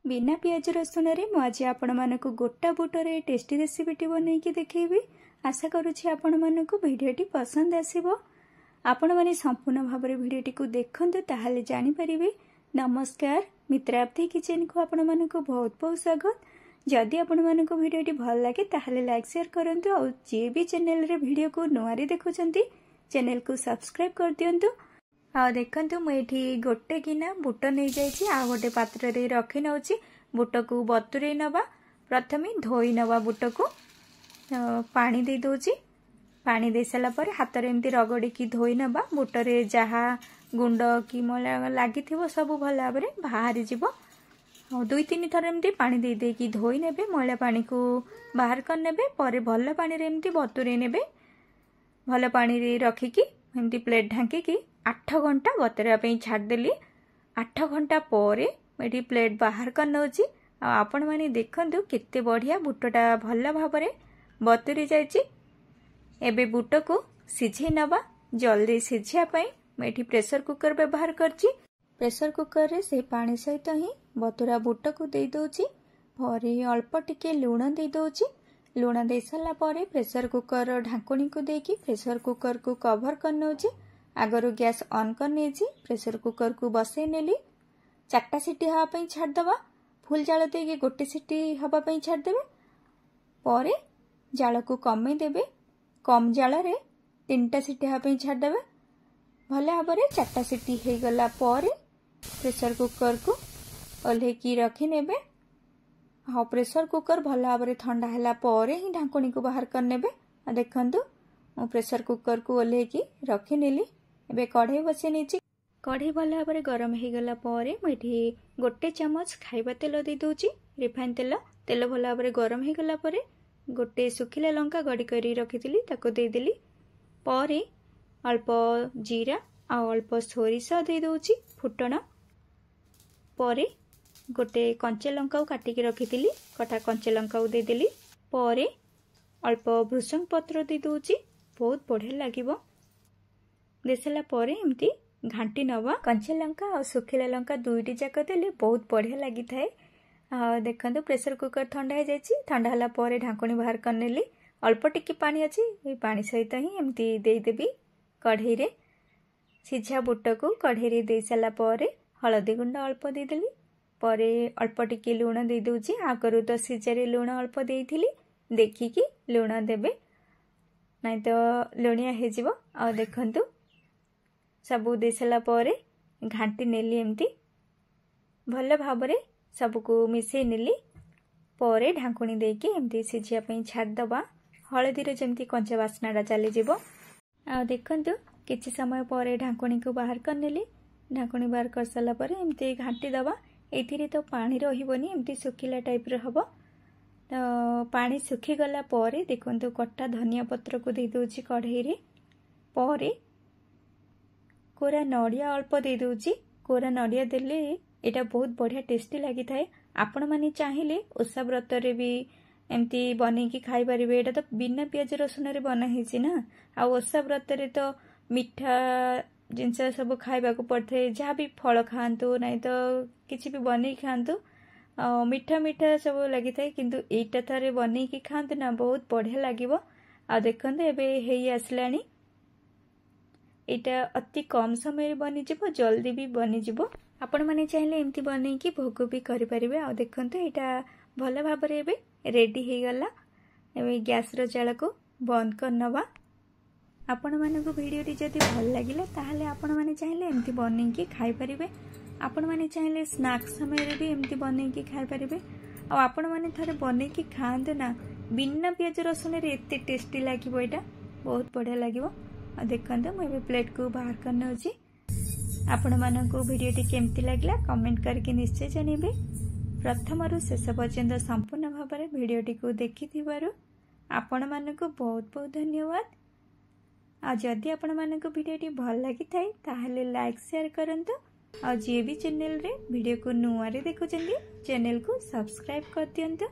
बिना पियाज रसुण रे मु आज आपण मानक गोटा बुटरे टेस्टी रेसिपीटी बनैकी देखैबी। आशा करुछि आपण मानक भिडियोटी पसंद आसीबो। आपण माने संपूर्ण भाव में भिडियोटी को देखंतु ताहाले जानि परिबे। नमस्कार, मित्राप्ति किचन को आपण मानक बहुत बहुत स्वागत। जदि आपण मानक भिडियोटी भल लागे ताहाले लाइक शेयर करंतु और जे भी चैनल रे भिडियो को नोआरी देखुचंती चैनल को सब्सक्राइब कर दियंतु। आ देखंतु मुझे गोटे गिना बुट नहीं जाइए आ गोटे पात्र रे रखी नौची। बुट को बतुरे नवा, प्रथमे धोई नवा बुट को पानी दे दोची। पानी दे सारा पर हाथ रे एमती रगड़ी की धोई नवा। बुट रे जहा गुंड की मैला लगी सब भल भाव में बाहरी जीव। 2-3 थर एमती पानी दे दे की धोई नेबे, मैला पानी को बाहर कर नेबे। पर भल पानी रे एमती बतुरे नेबे। भल पानी रे रखिकी एमती प्लेट ढांकी 8 घंटा बतुरा छाड़देली। 8 घंटा पर ये प्लेट बाहर कर नौची। आपण माने देखंतु केते बढ़िया बुटटा भल भाव में बतुरी जाइए। एबे बुट को सिझे नवा। जल्दी सिझिया पाई मैं प्रेशर कुकर व्यवहार करची। प्रेशर कुकर रे से पानी सहित ही बतुरा बुट को दे दोची। पर अल्प टिके लुण दे दोची। लुण दे सारा पर प्रेशर कुकर ढाकुणी को देकी प्रेशर कुकर को कवर कर नौची। आगर गैस ऑन कर नेची। प्रेशर कुकर को बसई नेली। 4टा सीटी हवाई छाड़दवा। फुल जाल दे गोटे सीटी हवाई छाड़देवे। पर जाल को कमे देवे। कम जाल रे 3टा सीटी हवाई छाड़देवे। भल भाव में 4टा सीटी हो गला पर प्रेशर कुकर को ओल्हेकी रखी नेबे। हाँ, प्रेशर कुकर भल भाव में ठंडा है पर ही ढाकुणी को बाहर कर नेबे। देखंतु मु प्रेशर कुकर को ओल्हेकी रखी नेली। एबे कढ़ई बसई नेची। कढ़ई भल भाव में गरम हो गला पर मुझे गोटे चमच खाइबा तेल दे दोची। रिफाइन तेल। तेल भल भाव में गरम हो गला पर गोटे सुखिला लंका गड़ी करी रखी ताको दे देली। पर अल्प जीरा आ अल्प सोरिष दे दोची फुटण। पर गोटे कंचा लंका काटिकी रखी कटा कंचा लंका दे देली। पर अल्प भृषंग पत्र दे दोची। बहुत बढ़िया लागिबो। देसला पर एमती घांटी नवा। कंचा लंका और सुखिला लंका दुईटी जाक देले बहुत बढ़िया लगी थाए। देखंतु प्रेशर कुकर ठंडा हो जाइए। ठंडा होला पर ढाकुणी बाहर कर नेली। अल्प टिके पानी अच्छी ये पानी सहित ही एमती देदेवी कढ़ई रे। सिझा बुट को कढ़ई रे दे सारा पर हलदी गुंड अल्प देदेली। पर अल्प टिके लुण दे दोची। आगरू तो सिझारे लुण अल्प देइथिली। देखिकी लुण देबे, नहीं तो लुणिया हो जिवो। आ देखंतु सबू दे सारा पर घांटी नेली एमती भल भाव में सबको मिसई नेली। पर ढाकुणी देकी एमती सिझिया पई छाड़दबा। हलदीर जमती कंचा बास्नाटा चली जीवो। आ देखंतु किछि समय पर ढाकुणी को बाहर कर नेली। ढाकुणी बाहर कर सारा पर एमती घांटी दबा। एथिरे तो पानी रहिबोनी, एमती सुखिला टाइप रे हबो। तो पानी सुखी गला पर देखंतु कट्टा धनिया पत्र को दे दोची कढ़ई रे। पर कोरा नड़िया अल्प दे दोची। कोरा नड़िया देले एटा बहुत बढ़िया टेस्टी लगी थाए। आपण माने चाहिए ओषा व्रत रे भी एमती बनेकी खाई परिबे। एटा तो बिना पियाज रसुण रे बना हेछि ना। आ ओषा व्रत रे तो मिठा जिनस सब खाइबा को पड़थे। जहाँ भी फल खातु नहीं तो किसी भी बने खातु मिठा मिठा सब लगी थाए। किंतु एटा थरे बनेकी खातु ना बहुत बढ़िया लागिबो। आ देखंतु एबे हेई आसलानी। एटा अति कम समय बनी जिवो, जल्दी भी बनी जिवो। आपण माने चाहिले एमती बनेकी भोग भी करि परिबे। आ देखंतु एटा भल भाव में एबे रेडी हो गला। एबे गैस रो जाल को बंद कर नवा। आपण मानक भिडियोटी जदि भल लागिला ताहाले आपण माने चाहिले एमती बनेकी खाई परिबे। आपण माने चाहिले स्नैक्स समय रे भी एमती बनेकी खाई परिबे। आ आपण माने थरे बनेकी खांतु ना, बिना पियाज रसुण रे एते टेस्टी लागिबो। एटा बहुत बढ़िया लागिबो। आ देखंतु मैं प्लेट को बाहर कर नौची। आपण मानक भिडियोटी केमती लागला कमेंट करके निश्चय जनेबे। प्रथम रु शेष पर्यंत संपूर्ण भाव में भिडियोटी को देखि आपण मानक बहुत बहुत धन्यवाद। आ जदि आपण मानक भिडियोटी भल लगी थाए ताहले लाइक शेयर करंतु। आ जे भी चैनल रे वीडियो को नुआ रे देखुचंदी चैनल को सब्सक्राइब कर दियंतु।